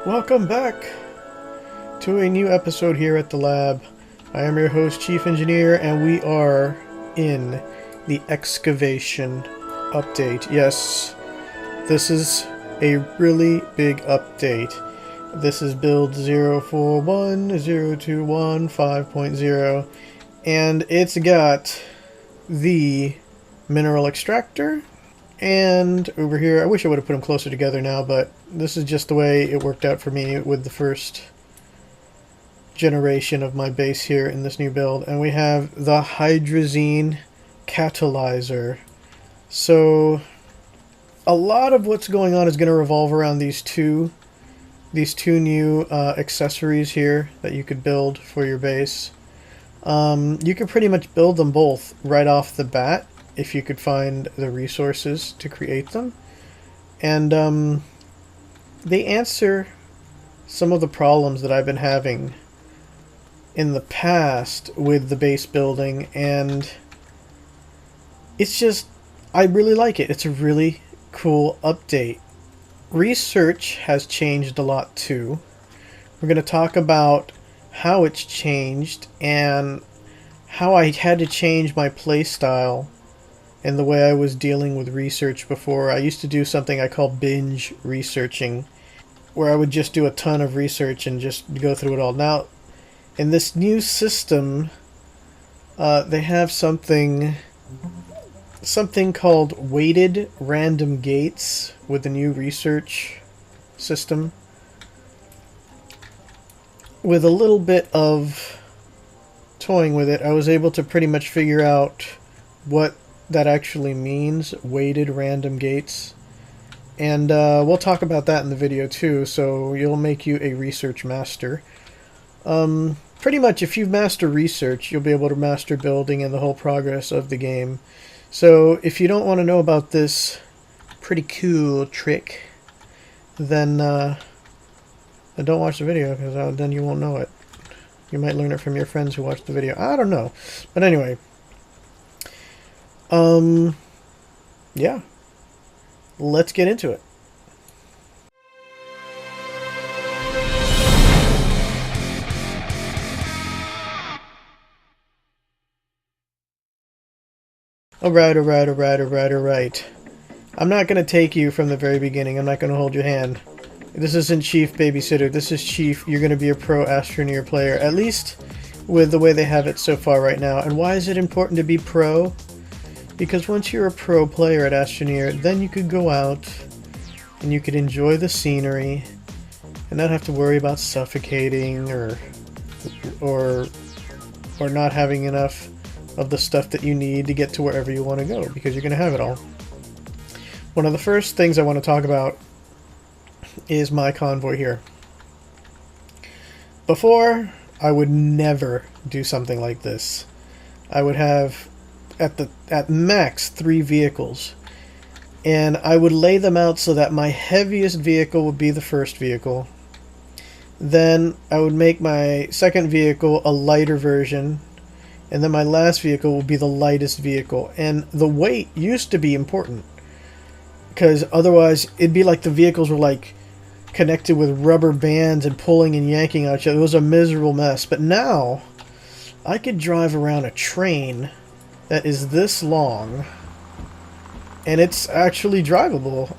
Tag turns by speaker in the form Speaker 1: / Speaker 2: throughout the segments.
Speaker 1: Welcome back to a new episode here at the lab. I am your host, Chief Engineer, and we are in the Excavation update. Yes, this is a really big update. This is build 041.021 5.0, and it's got the Mineral Extractor. And over here, I wish I would have put them closer together now, but this is just the way it worked out for me with the first generation of my base here in this new build. And we have the Hydrazine Catalyzer. So a lot of what's going on is going to revolve around these two new accessories here that you could build for your base. You could pretty much build them both right off the bat if you could find the resources to create them. And they answer some of the problems that I've been having in the past with the base building, and it's just, I really like it. It's a really cool update. Research has changed a lot too. We're going to talk about how it's changed and how I had to change my playstyle and the way I was dealing with research before. I used to do something I call binge researching, where I would just do a ton of research and just go through it all. Now, in this new system, they have something called weighted random gates with the new research system. With a little bit of toying with it, I was able to pretty much figure out what that actually means, weighted random gates. And we'll talk about that in the video too, so it'll make you a research master. Pretty much if you master research, you'll be able to master building and the whole progress of the game. So if you don't want to know about this pretty cool trick, then don't watch the video, because then you won't know it. You might learn it from your friends who watch the video. I don't know. But anyway. Yeah. Let's get into it. Alright. I'm not going to take you from the very beginning. I'm not going to hold your hand. This isn't Chief Babysitter. This is Chief. You're going to be a pro Astroneer player. At least with the way they have it so far right now. And why is it important to be pro? Because once you're a pro player at Astroneer, then you could go out and you could enjoy the scenery and not have to worry about suffocating or not having enough of the stuff that you need to get to wherever you want to go, because you're going to have it all. One of the first things I want to talk about is my convoy here. Before, I would never do something like this. I would have at max 3 vehicles, and I would lay them out so that my heaviest vehicle would be the first vehicle. Then I would make my second vehicle a lighter version, and then my last vehicle would be the lightest vehicle. And the weight used to be important, because otherwise it'd be like the vehicles were like connected with rubber bands and pulling and yanking on each other. It was a miserable mess. But now I could drive around a train that is this long, and it's actually drivable.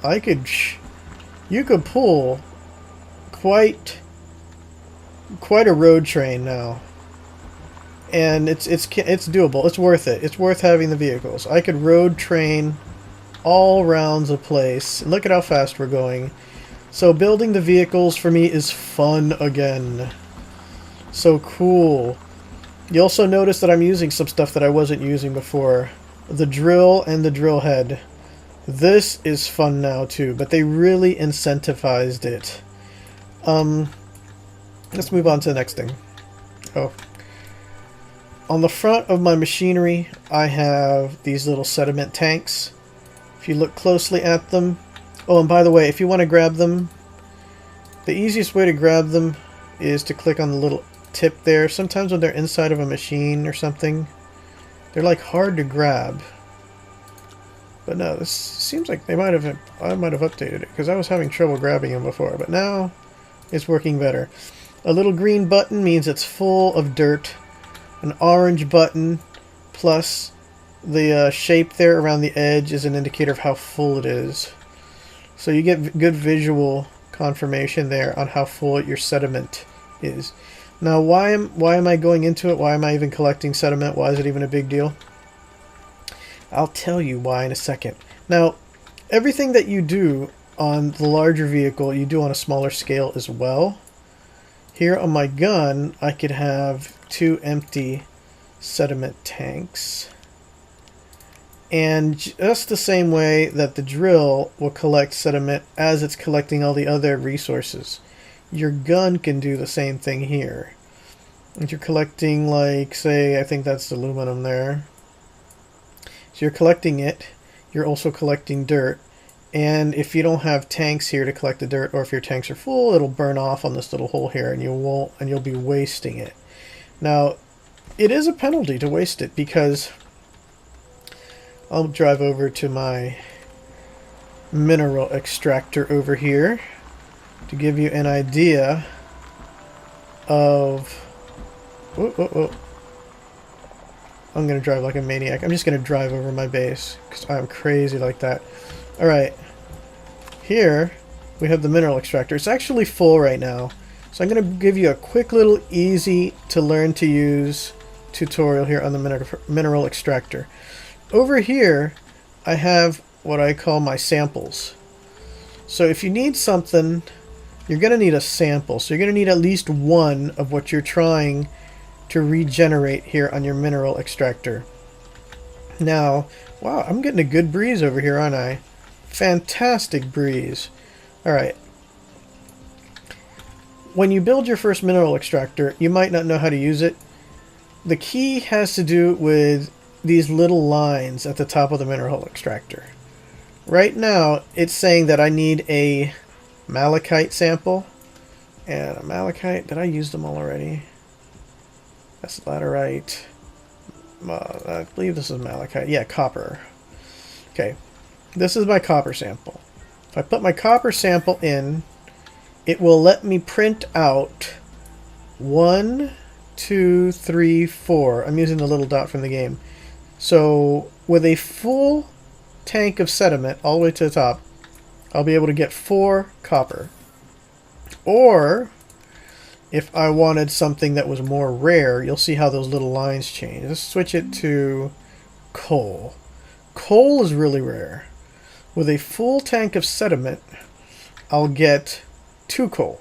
Speaker 1: You could pull quite a road train now, and it's doable. It's worth it. It's worth having the vehicles. I could road train all around the place. Look at how fast we're going. So building the vehicles for me is fun again. So cool. You also notice that I'm using some stuff that I wasn't using before. The drill and the drill head. This is fun now too, but they really incentivized it. Let's move on to the next thing. Oh. On the front of my machinery, I have these little sediment tanks. If you look closely at them... Oh, and by the way, if you want to grab them, the easiest way to grab them is to click on the little tip there. Sometimes when they're inside of a machine or something, they're like hard to grab. But no, this seems like I might have updated it, because I was having trouble grabbing them before. But now It's working better. A little green button means it's full of dirt. An orange button plus the shape there around the edge is an indicator of how full it is. So you get good visual confirmation there on how full your sediment is. Now, why am I going into it? Why am I even collecting sediment? Why is it even a big deal? I'll tell you why in a second. Now, everything that you do on the larger vehicle, you do on a smaller scale as well. Here on my gun, I could have 2 empty sediment tanks. And just the same way that the drill will collect sediment as it's collecting all the other resources, your gun can do the same thing here. If you're collecting, like, say, I think that's aluminum there. So you're collecting it, you're also collecting dirt. And if you don't have tanks here to collect the dirt, or if your tanks are full, it'll burn off on this little hole here, and you'll be wasting it. Now, it is a penalty to waste it, because I'll drive over to my mineral extractor over here to give you an idea of... I'm going to drive like a maniac. I'm just going to drive over my base because I'm crazy like that. Alright. Here we have the mineral extractor. It's actually full right now. So I'm going to give you a quick little easy to learn to use tutorial here on the mineral extractor. Over here I have what I call my samples. So if you need something, you're going to need a sample. So you're going to need at least one of what you're trying to regenerate here on your mineral extractor. Now, wow, I'm getting a good breeze over here, aren't I? Fantastic breeze. Alright. When you build your first mineral extractor, you might not know how to use it. The key has to do with these little lines at the top of the mineral extractor. Right now, it's saying that I need a malachite sample. And a malachite, did I use them all already? That's laterite. I believe this is malachite. Yeah, copper. Okay, this is my copper sample. If I put my copper sample in, it will let me print out 1, 2, 3, 4. I'm using the little dot from the game. So with a full tank of sediment all the way to the top, I'll be able to get 4 copper. Or if I wanted something that was more rare, you'll see how those little lines change. Let's switch it to coal. Coal is really rare. With a full tank of sediment, I'll get 2 coal.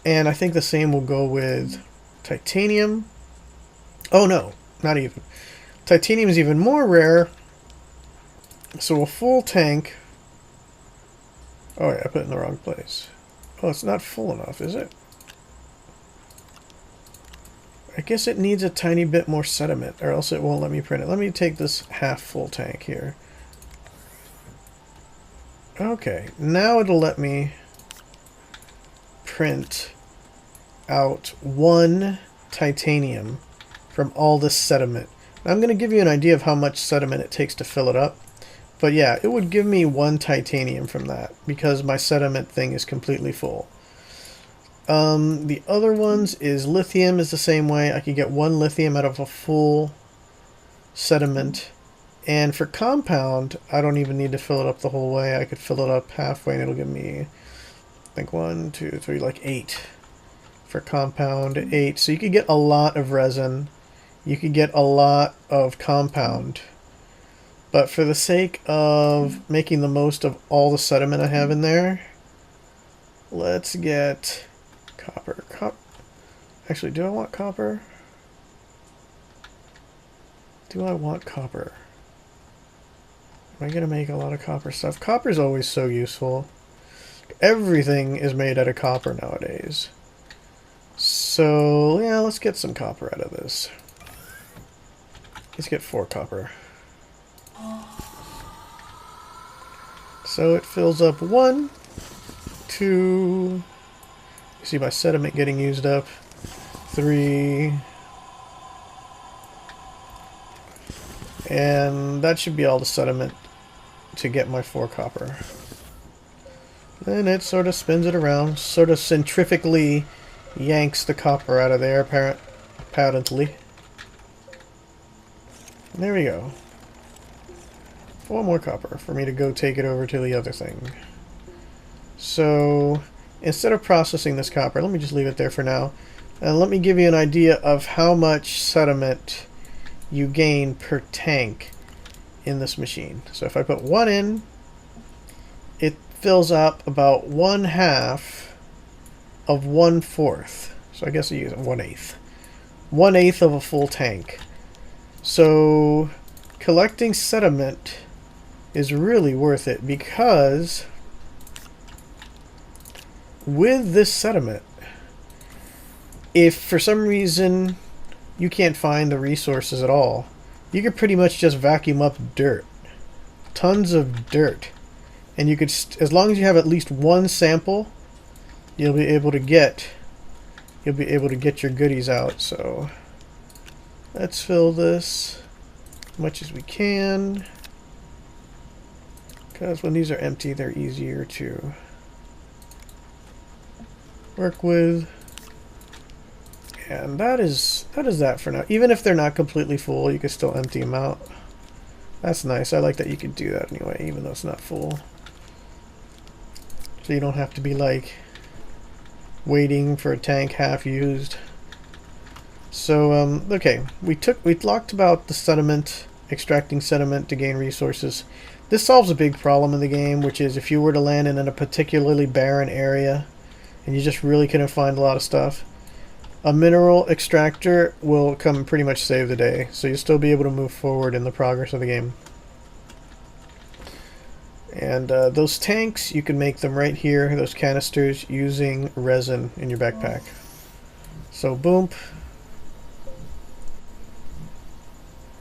Speaker 1: And I think the same will go with titanium. Oh no, not even. Titanium is even more rare. So a full tank... Oh yeah, I put it in the wrong place. Oh, it's not full enough, is it? I guess it needs a tiny bit more sediment, or else it won't let me print it. Let me take this half full tank here. Okay, now it'll let me print out 1 titanium from all this sediment. I'm going to give you an idea of how much sediment it takes to fill it up. But yeah, it would give me 1 titanium from that, because my sediment thing is completely full. The other ones is lithium is the same way. I could get 1 lithium out of a full sediment. And for compound, I don't even need to fill it up the whole way. I could fill it up halfway and it'll give me, I think 1, 2, 3, like 8. For compound, 8. So you could get a lot of resin. You could get a lot of compound. But for the sake of making the most of all the sediment I have in there, let's get copper. Actually, do I want copper? Do I want copper? Am I going to make a lot of copper stuff? Copper is always so useful. Everything is made out of copper nowadays. So, yeah, let's get some copper out of this. Let's get 4 copper. So it fills up 1, 2, you see my sediment getting used up, 3, and that should be all the sediment to get my 4 copper. Then it sort of spins it around, sort of centrifugally yanks the copper out of there, apparently. There we go. 4 more copper for me to go take it over to the other thing. So, instead of processing this copper, let me just leave it there for now. And let me give you an idea of how much sediment you gain per tank in this machine. So if I put 1 in, it fills up about 1/2 of 1/4. So I guess I use 1/8. 1/8 of a full tank. So collecting sediment is really worth it, because with this sediment, if for some reason you can't find the resources at all, you could pretty much just vacuum up dirt. Tons of dirt. And you could, as long as you have at least 1 sample, you'll be able to get your goodies out. So let's fill this as much as we can, because when these are empty, they're easier to work with. And that is that for now. Even if they're not completely full, you can still empty them out. That's nice. I like that you can do that anyway, even though it's not full. So you don't have to be like waiting for a tank half used. So okay, we talked about the sediment, extracting sediment to gain resources. This solves a big problem in the game, which is if you were to land in a particularly barren area and you just really couldn't find a lot of stuff, a mineral extractor will come and pretty much save the day. So you'll still be able to move forward in the progress of the game. And those tanks, you can make them right here, those canisters, using resin in your backpack. So boom.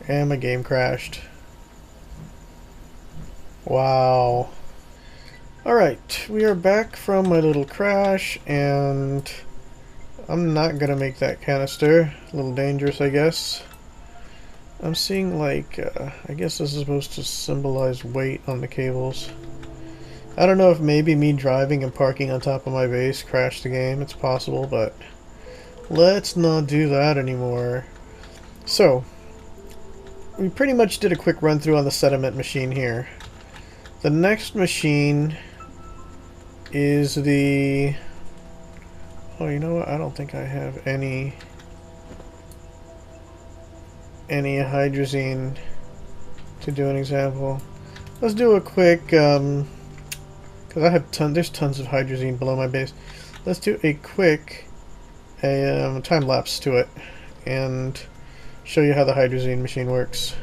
Speaker 1: And my game crashed. Wow. Alright, we are back from my little crash, and I'm not gonna make that canister. A little dangerous, I guess. I'm seeing like, I guess this is supposed to symbolize weight on the cables. I don't know if maybe me driving and parking on top of my base crashed the game. It's possible, but let's not do that anymore. So, we pretty much did a quick run through on the sediment machine here. The next machine is the... Oh, you know what? I don't think I have any hydrazine to do an example. Let's do a quick, because I have there's tons of hydrazine below my base. Let's do a quick time lapse to it and show you how the hydrazine machine works.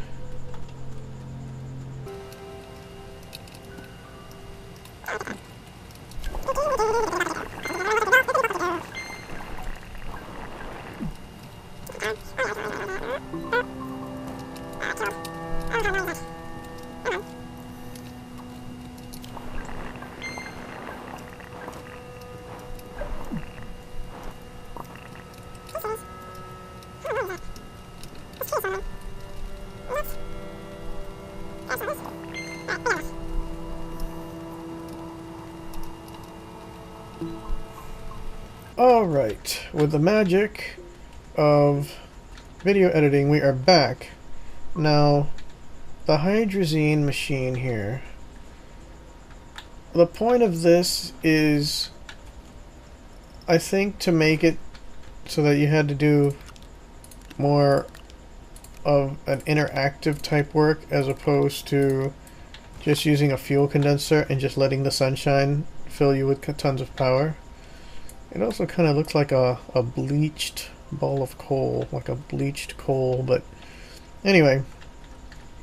Speaker 1: Alright, with the magic of video editing, we are back. Now, the hydrazine machine here. The point of this is, I think, to make it so that you had to do more of an interactive type work as opposed to just using a fuel condenser and just letting the sunshine fill you with tons of power. It also kind of looks like a bleached ball of coal, like a bleached coal, but anyway,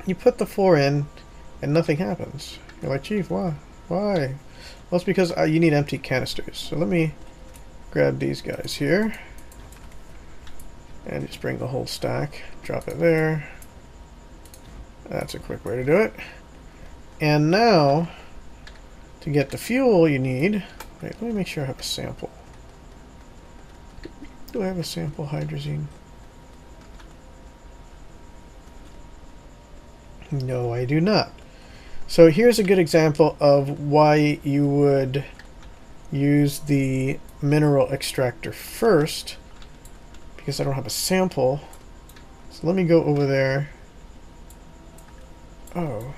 Speaker 1: you put the 4 in and nothing happens. You're like, Chief, why? Why? Well, it's because you need empty canisters. So let me grab these guys here and just bring the whole stack, drop it there. That's a quick way to do it. And now, to get the fuel you need, wait, let me make sure I have a sample. Do I have a sample hydrazine? No, I do not. So here's a good example of why you would use the mineral extractor first because I don't have a sample. So let me go over there. Oh.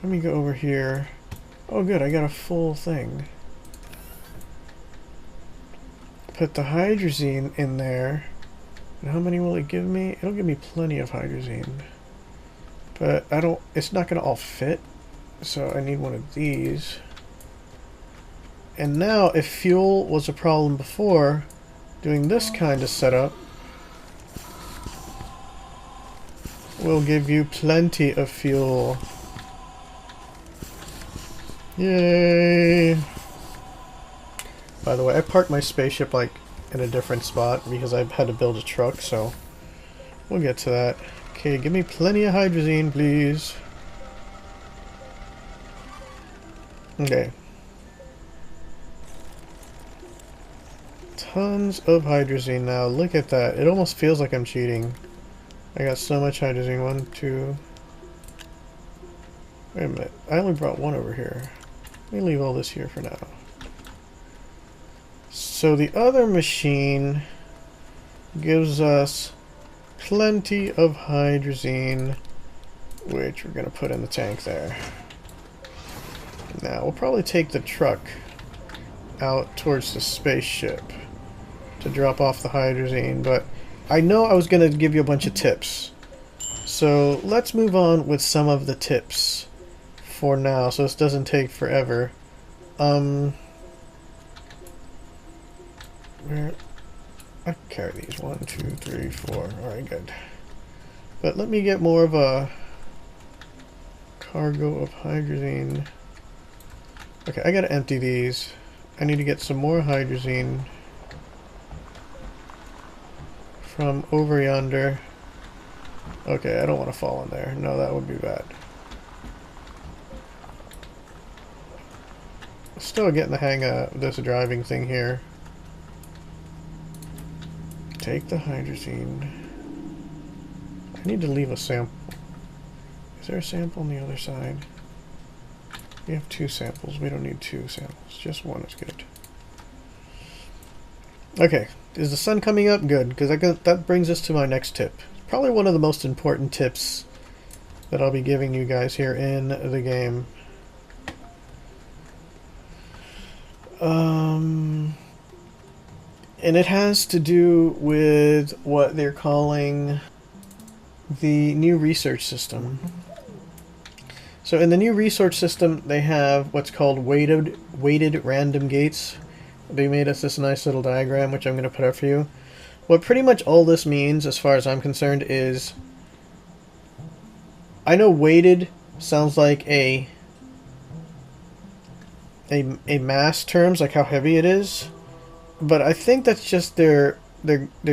Speaker 1: Let me go over here. Oh good, I got a full thing. Put the hydrazine in there. And how many will it give me? It'll give me plenty of hydrazine. But it's not gonna all fit. So I need one of these. And now if fuel was a problem before, doing this kind of setup will give you plenty of fuel. Yay! By the way, I parked my spaceship like in a different spot because I had to build a truck, so we'll get to that. Okay, give me plenty of hydrazine, please. Okay. Tons of hydrazine now. Look at that. It almost feels like I'm cheating. I got so much hydrazine. 1, 2. Wait a minute. I only brought one over here. Let me leave all this here for now. So the other machine gives us plenty of hydrazine, which we're going to put in the tank there. Now we'll probably take the truck out towards the spaceship to drop off the hydrazine, but I know I was going to give you a bunch of tips. So let's move on with some of the tips for now, so this doesn't take forever. Where I carry these 1, 2, 3, 4. Alright, good. But let me get more of a cargo of hydrazine. Okay, I gotta empty these. I need to get some more hydrazine from over yonder. Okay, I don't want to fall in there. No, that would be bad. Still getting the hang of this driving thing here. Take the hydrazine. I need to leave a sample. Is there a sample on the other side? We have 2 samples. We don't need 2 samples. Just one is good. Okay. Is the sun coming up? Good, because that brings us to my next tip. Probably one of the most important tips that I'll be giving you guys here in the game. And it has to do with what they're calling the new research system. So in the new research system, they have what's called weighted random gates. They made us this nice little diagram, which I'm going to put up for you. What pretty much all this means, as far as I'm concerned, is I know weighted sounds like a mass terms, like how heavy it is, but I think that's just their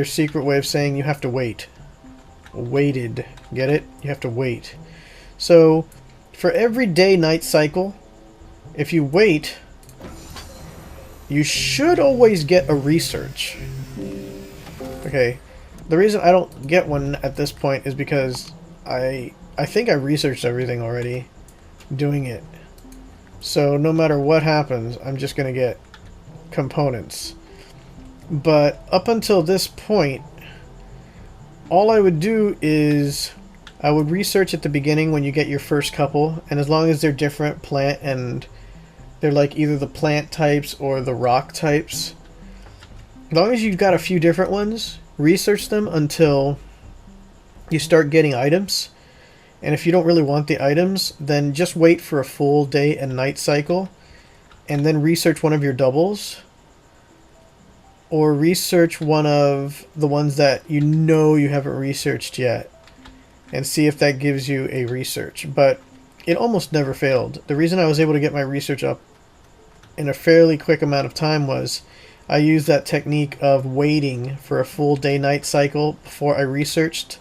Speaker 1: secret way of saying you have to wait. Weighted, get it? You have to wait. So for every day-night cycle, if you wait, you should always get a research. Okay, the reason I don't get one at this point is because I think I researched everything already doing it. So no matter what happens, I'm just going to get components. But up until this point, all I would do is I would research at the beginning when you get your first couple, and as long as they're different plant and they're like either the plant types or the rock types, as long as you've got a few different ones, research them until you start getting items. And if you don't really want the items, then just wait for a full day and night cycle and then research one of your doubles, or research one of the ones that you know you haven't researched yet and see if that gives you a research. But it almost never failed. The reason I was able to get my research up in a fairly quick amount of time was I used that technique of waiting for a full day-night cycle before I researched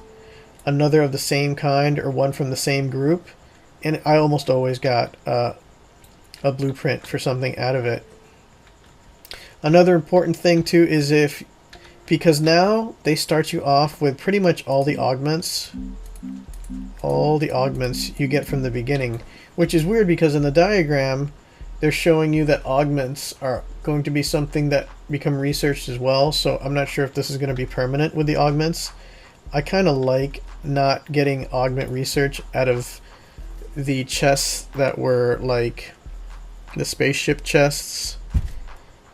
Speaker 1: another of the same kind or one from the same group, and I almost always got a blueprint for something out of it. Another important thing too is because now they start you off with pretty much all the augments all the augments you get from the beginning, which is weird because in the diagram they're showing you that augments are going to be something that become researched as well, so I'm not sure if this is going to be permanent with the augments. I kind of like not getting augment research out of the chests that were like the spaceship chests,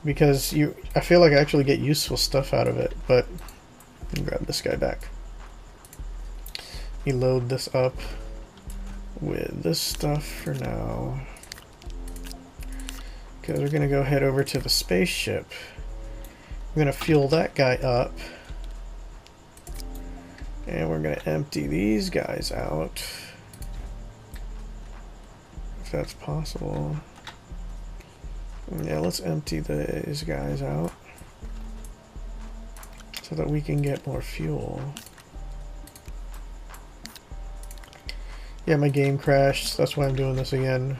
Speaker 1: because I feel like I actually get useful stuff out of it. But let me grab this guy back. Let me load this up with this stuff for now, because we're gonna go head over to the spaceship. We're gonna fuel that guy up, and we're gonna empty these guys out, if that's possible. Yeah, let's empty these guys out so that we can get more fuel. Yeah, my game crashed, that's why I'm doing this again.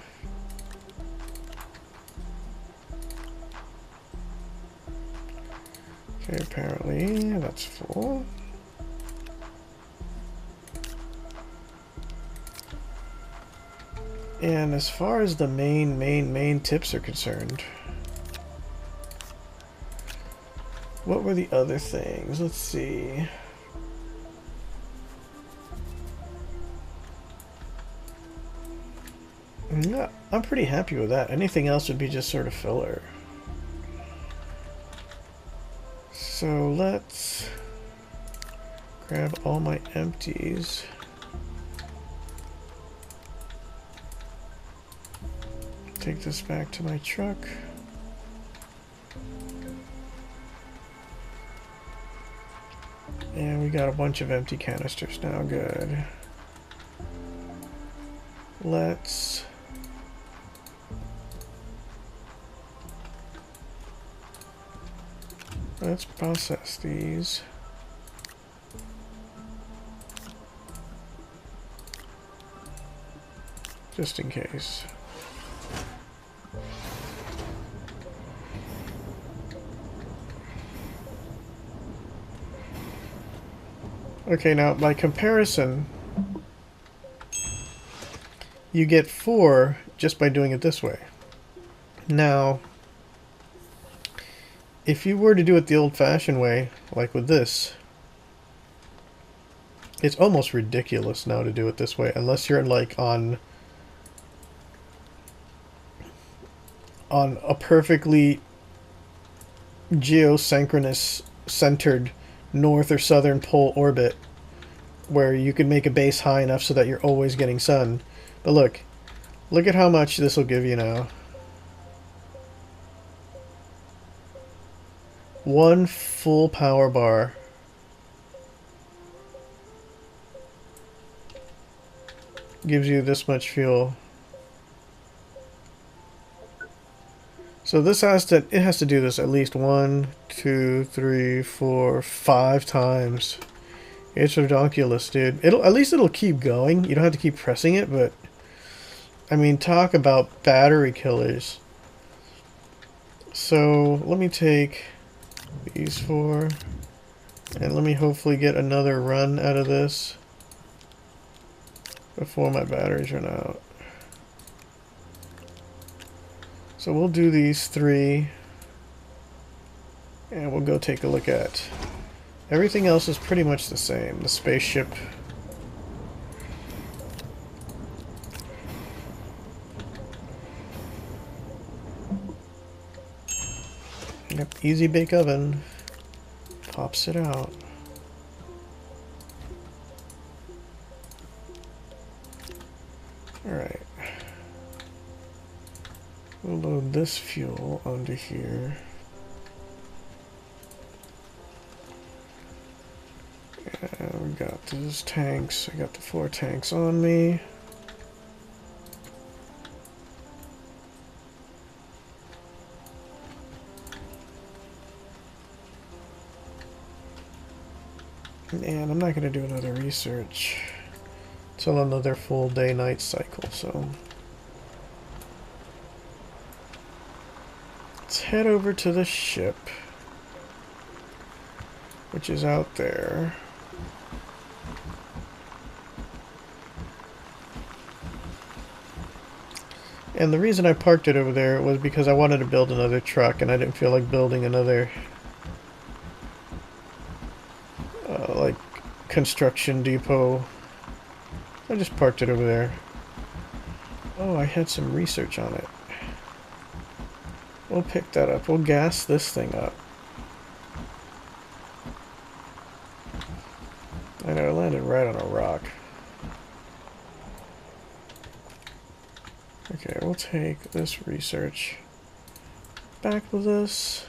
Speaker 1: Okay, apparently that's full. And as far as the main tips are concerned, what were the other things? Let's see. Yeah, I'm pretty happy with that. Anything else would be just sort of filler. So let's grab all my empties. Take this back to my truck. And we got a bunch of empty canisters now, good. Let's process these. Just in case. Okay, now by comparison, you get 4 just by doing it this way. Now, if you were to do it the old-fashioned way, like with this, it's almost ridiculous now to do it this way, unless you're like on a perfectly geosynchronous centered north or southern pole orbit where you could make a base high enough so that you're always getting sun. But look at how much this will give you now. 1 full power bar gives you this much fuel. So this has to do this at least 1, 2, 3, 4, 5 times. It's ridiculous, dude. At least it'll keep going. You don't have to keep pressing it, but I mean, talk about battery killers. So let me take these 4, and let me hopefully get another run out of this before my batteries run out. So we'll do these 3, and we'll go take a look at everything else. Is pretty much the same. The spaceship. Yep, easy bake oven. Pops it out. Alright. We'll load this fuel onto here. And we got those tanks. I got the 4 tanks on me. And I'm not going to do another research until another full day-night cycle, so let's head over to the ship, which is out there. And the reason I parked it over there was because I wanted to build another truck, and I didn't feel like building another like construction depot. I just parked it over there. Oh, I had some research on it. We'll pick that up. We'll gas this thing up. I know, it landed right on a rock. Okay, we'll take this research back with us.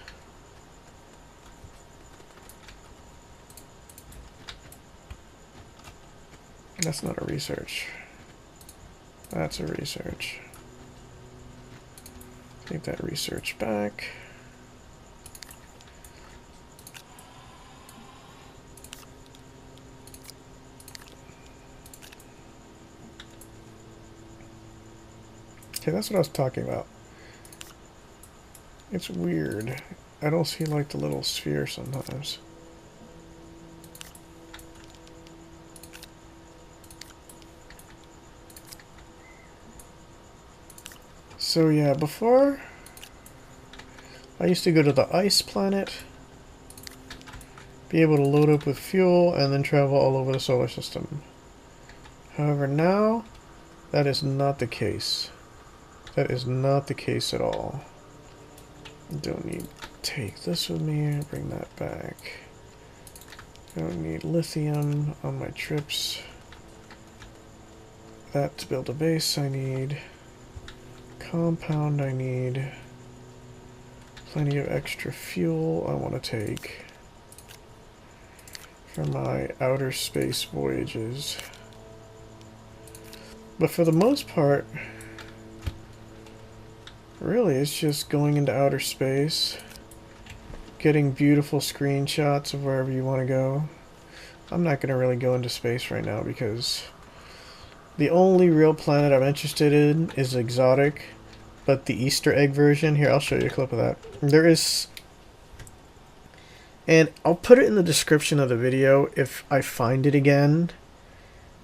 Speaker 1: That's not a research. That's a research. Take that research back. Okay, that's what I was talking about. It's weird. I don't see like the little sphere sometimes. So yeah, before I used to go to the ice planet, be able to load up with fuel, and then travel all over the solar system. However, now that is not the case. That is not the case at all. I don't need to take this with me, bring that back. I don't need lithium on my trips. That to build a base I need. Compound I need. Plenty of extra fuel I want to take for my outer space voyages. But for the most part, really, it's just going into outer space, getting beautiful screenshots of wherever you want to go. I'm not going to really go into space right now because the only real planet I'm interested in is exotic, but the Easter egg version, here, I'll show you a clip of that. There is, and I'll put it in the description of the video if I find it again,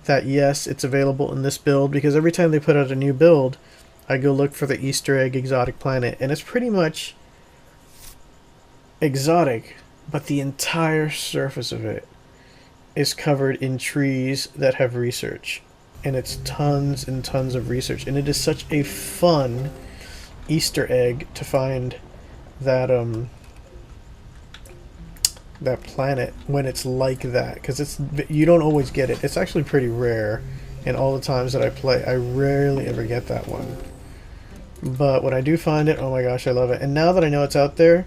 Speaker 1: that yes, it's available in this build, because every time they put out a new build, I go look for the Easter egg exotic planet, and it's pretty much exotic, but the entire surface of it is covered in trees that have research, and it's tons and tons of research, and it is such a fun Easter egg to find that that planet when it's like that, because it's, you don't always get it. It's actually pretty rare, and all the times that I play, I rarely ever get that one. But when I do find it, oh my gosh, I love it. And now that I know it's out there,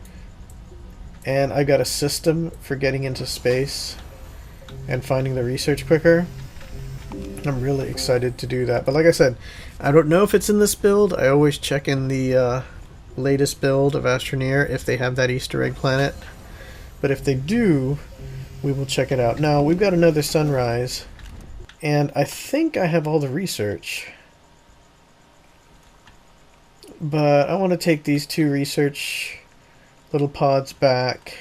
Speaker 1: and I've got a system for getting into space and finding the research quicker, I'm really excited to do that. But like I said, I don't know if it's in this build. I always check in the latest build of Astroneer if they have that Easter egg planet. But if they do, we will check it out. Now, we've got another sunrise, and I think I have all the research. But I want to take these two research little pods back,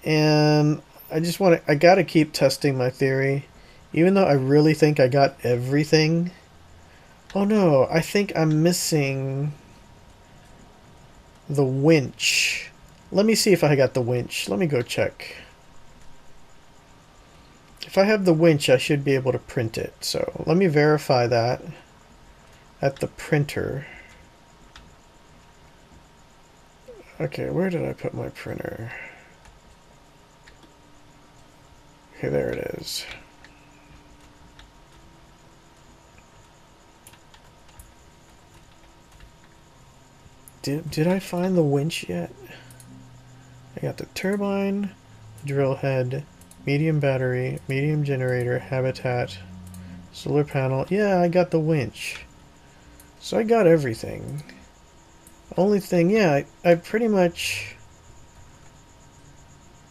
Speaker 1: and I just want to, I gotta keep testing my theory, even though I really think I got everything. Oh no, I think I'm missing the winch. Let me see if I got the winch. Let me go check. If I have the winch, I should be able to print it. So let me verify that at the printer. Okay, where did I put my printer? Okay, there it is. Did I find the winch yet? I got the turbine, drill head, medium battery, medium generator, habitat, solar panel. Yeah, I got the winch. So I got everything. Only thing, yeah, I pretty much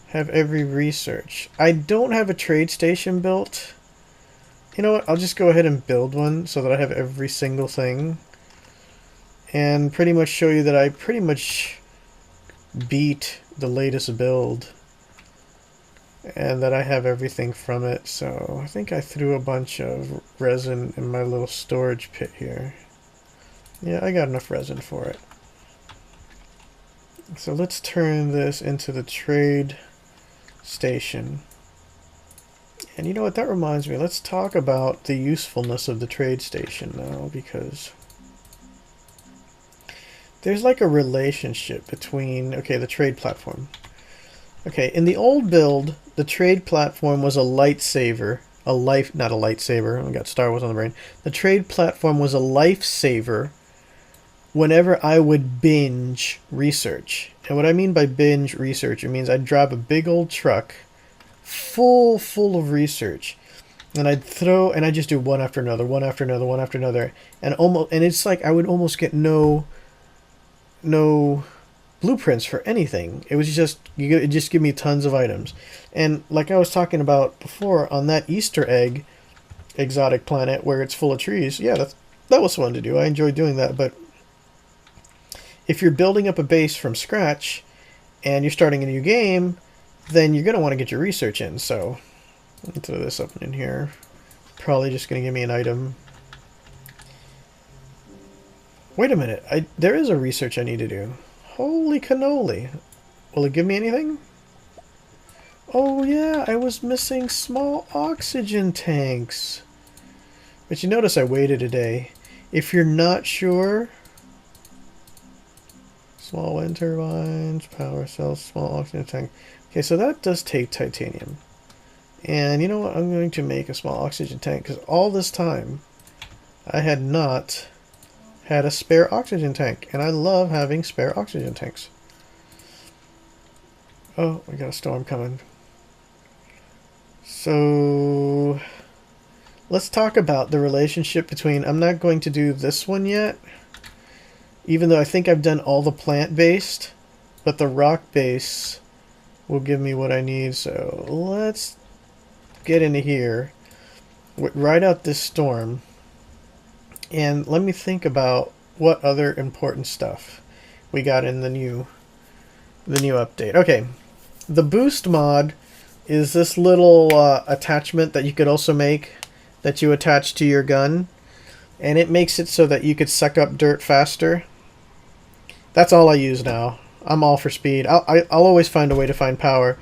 Speaker 1: have every research. I don't have a trade station built. You know what? I'll just go ahead and build one so that I have every single thing. And pretty much show you that I pretty much beat the latest build. And that I have everything from it. So I think I threw a bunch of resin in my little storage pit here. Yeah, I got enough resin for it. So let's turn this into the trade station. And you know what, that reminds me, let's talk about the usefulness of the trade station now, because there's like a relationship between, okay, the trade platform. Okay, in the old build, the trade platform was a lightsaver. Not a lightsaber, I got Star Wars on the brain. The trade platform was a lifesaver whenever I would binge research. And what I mean by binge research, it means I'd drop a big old truck full of research, and I'd just do one after another, one after another, one after another, and it's like I would almost get no blueprints for anything. It was just, it just give me tons of items. And like I was talking about before, on that Easter egg exotic planet where it's full of trees, yeah, that was fun to do. I enjoyed doing that. But if you're building up a base from scratch and you're starting a new game, then you're going to want to get your research in. So let me throw this up in here. Probably just going to give me an item. Wait a minute, there is a research I need to do. Holy cannoli. Will it give me anything? Oh yeah, I was missing small oxygen tanks. But you notice I waited a day. If you're not sure, small wind turbines, power cells, small oxygen tank. Okay, so that does take titanium. And you know what? I'm going to make a small oxygen tank, because all this time I had not had a spare oxygen tank, and I love having spare oxygen tanks. Oh, we got a storm coming. So let's talk about the relationship between, I'm not going to do this one yet, even though I think I've done all the plant-based, but the rock-base will give me what I need. So let's get into here, ride out this storm, and let me think about what other important stuff we got in the new update. Okay, the boost mod is this little attachment that you could also make that you attach to your gun, and it makes it so that you could suck up dirt faster. That's all I use now. I'm all for speed. I'll always find a way to find power,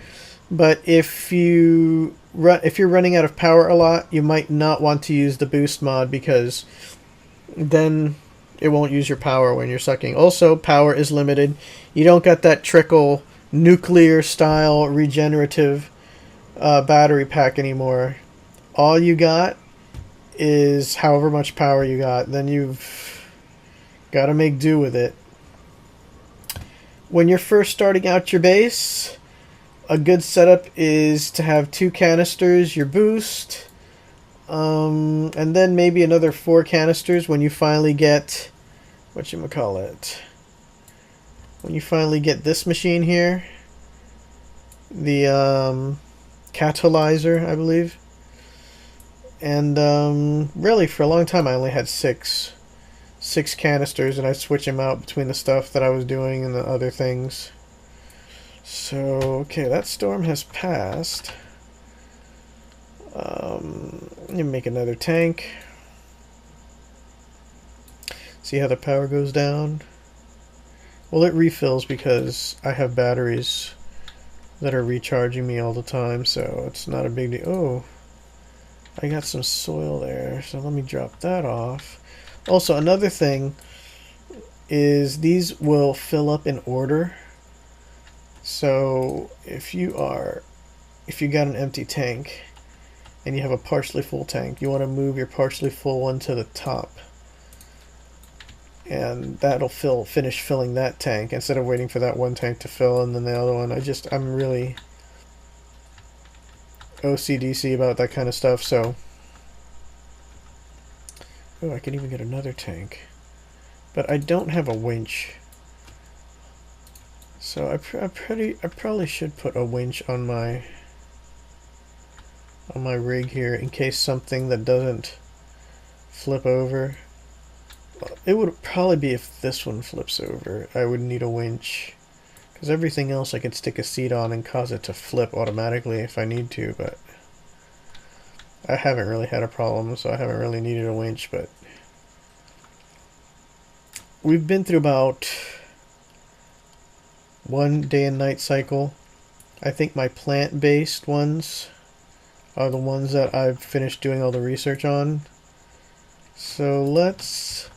Speaker 1: but if you're running out of power a lot, you might not want to use the boost mod, because then it won't use your power when you're sucking. Also, power is limited. You don't got that trickle nuclear style regenerative battery pack anymore. All you got is however much power you got. Then you've got to make do with it. When you're first starting out your base, a good setup is to have 2 canisters, your boost, and then maybe another 4 canisters when you finally get, whatchamacallit, when you finally get this machine here, the catalyzer, I believe. And really for a long time I only had 6 canisters, and I switch them out between the stuff that I was doing and the other things. So okay, that storm has passed. Let me make another tank. See how the power goes down? Well, it refills because I have batteries that are recharging me all the time, so it's not a big deal. Oh, I got some soil there, so let me drop that off. Also, another thing is these will fill up in order. So if you got an empty tank and you have a partially full tank, you want to move your partially full one to the top, and that'll finish filling that tank instead of waiting for that one tank to fill and then the other one. I'm really OCDC about that kind of stuff. So oh, I can even get another tank, but I don't have a winch. So I probably should put a winch on my rig here in case something that doesn't flip over. It would probably be if this one flips over, I would need a winch, because everything else I could stick a seat on and cause it to flip automatically if I need to, but I haven't really had a problem, so I haven't really needed a winch. But we've been through about 1 day and night cycle. I think my plant-based ones are the ones that I've finished doing all the research on. So let's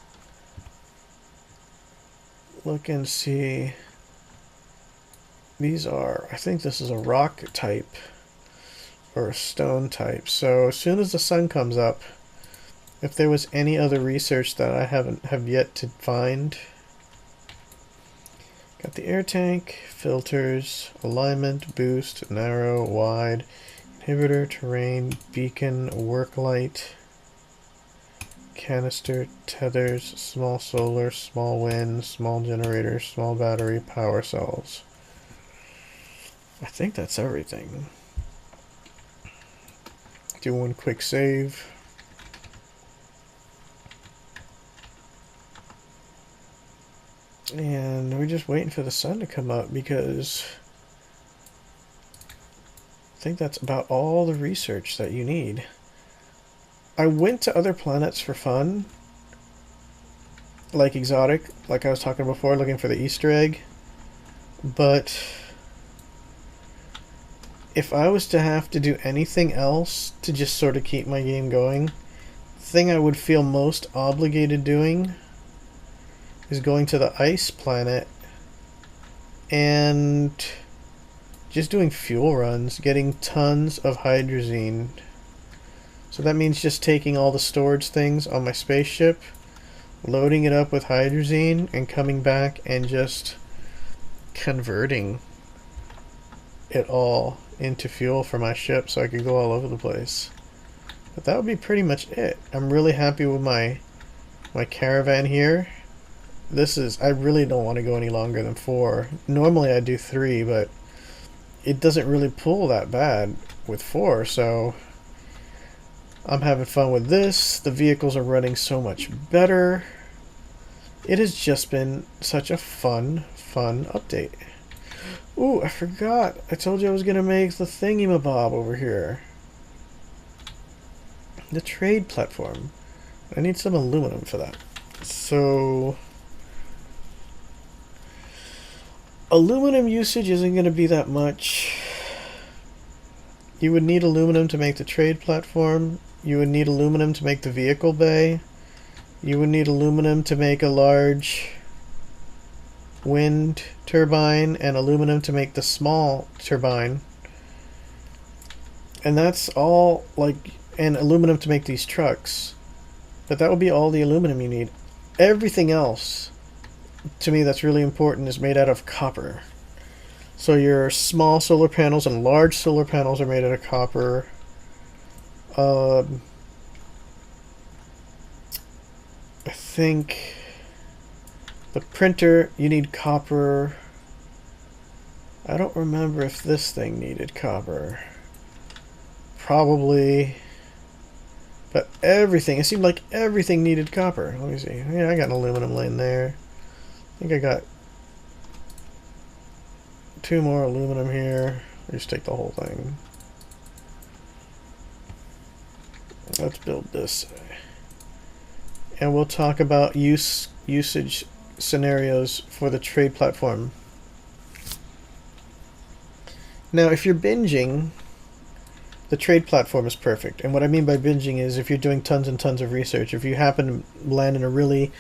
Speaker 1: look and see. These are, I think this is a rock type or a stone type. So as soon as the sun comes up, if there was any other research that I have yet to find. Got the air tank, filters, alignment, boost, narrow, wide, inhibitor, terrain, beacon, work light, canister, tethers, small solar, small wind, small generator, small battery, power cells. I think that's everything. Do one quick save. And we're just waiting for the sun to come up because I think that's about all the research that you need. I went to other planets for fun, like exotic, like I was talking before, looking for the Easter egg. But if I was to have to do anything else to just sort of keep my game going, the thing I would feel most obligated doing is going to the ice planet and just doing fuel runs, getting tons of hydrazine. So that means just taking all the storage things on my spaceship, loading it up with hydrazine, and coming back and just converting it all into fuel for my ship so I could go all over the place. But that would be pretty much it. I'm really happy with my caravan here. I really don't want to go any longer than 4. Normally I do 3, but it doesn't really pull that bad with 4, so I'm having fun with this. The vehicles are running so much better. It has just been such a fun update. Ooh, I forgot. I told you I was going to make the thingy-mabob over here. The trade platform. I need some aluminum for that. So aluminum usage isn't going to be that much. You would need aluminum to make the trade platform. You would need aluminum to make the vehicle bay. You would need aluminum to make a large wind turbine, and aluminum to make the small turbine. And that's all, and aluminum to make these trucks. But that would be all the aluminum you need. Everything else, to me, that's really important, is made out of copper. So your small solar panels and large solar panels are made out of copper. I think the printer, you need copper. I don't remember if this thing needed copper. Probably. But everything, it seemed like everything needed copper. Let me see. Yeah, I got an aluminum laying there. I think I got 2 more aluminum here. Just take the whole thing. Let's build this. And we'll talk about usage scenarios for the trade platform. Now, if you're binging, the trade platform is perfect. And what I mean by binging is if you're doing tons and tons of research, if you happen to land in a really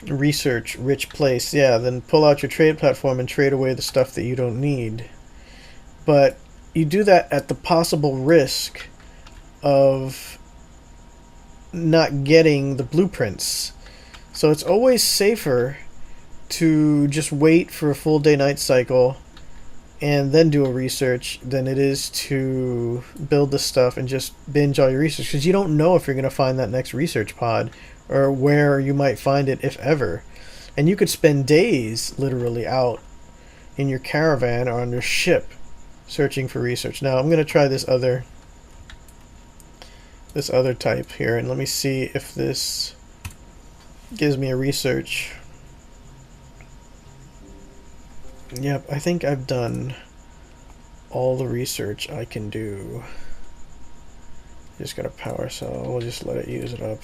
Speaker 1: research-rich place, yeah, then pull out your trade platform and trade away the stuff that you don't need. But you do that at the possible risk of not getting the blueprints. So it's always safer to just wait for a full day-night cycle and then do a research than it is to build the stuff and just binge all your research, because you don't know if you're going to find that next research pod or where you might find it, if ever. And you could spend days literally out in your caravan or on your ship searching for research. Now I'm going to try this other type here, and let me see if this gives me a research. Yep, I think I've done all the research I can do. Just got a power cell. We'll just let it use it up.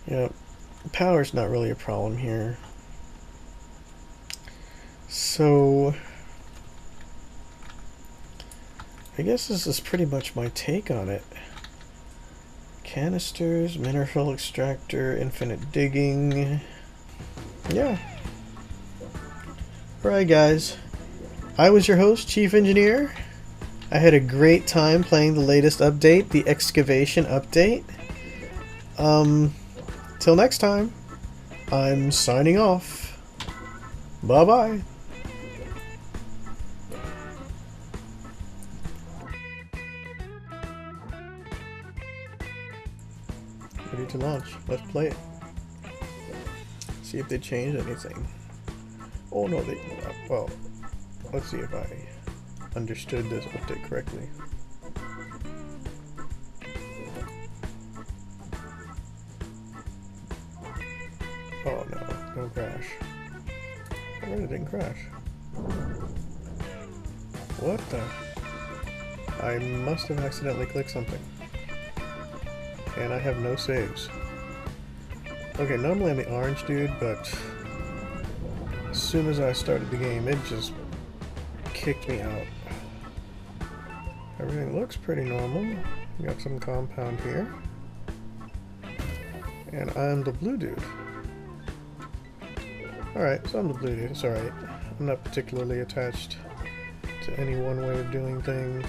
Speaker 1: Yep. Power's not really a problem here. So I guess this is pretty much my take on it. Canisters, mineral extractor, infinite digging. Yeah. Alright guys, I was your host, Chief Engineer. I had a great time playing the latest update, the Excavation update. Till next time, I'm signing off. Bye-bye. Ready to launch. Let's play it. See if they changed anything. Oh no, they... well, let's see if I understood this update correctly. Oh no, no crash. I really didn't crash. What the? I must have accidentally clicked something. And I have no saves. Okay, normally I'm the orange dude, but as soon as I started the game, it just kicked me out. Everything looks pretty normal. Got some compound here. And I'm the blue dude. Alright, so I'm the blue dude. It's alright. I'm not particularly attached to any one way of doing things.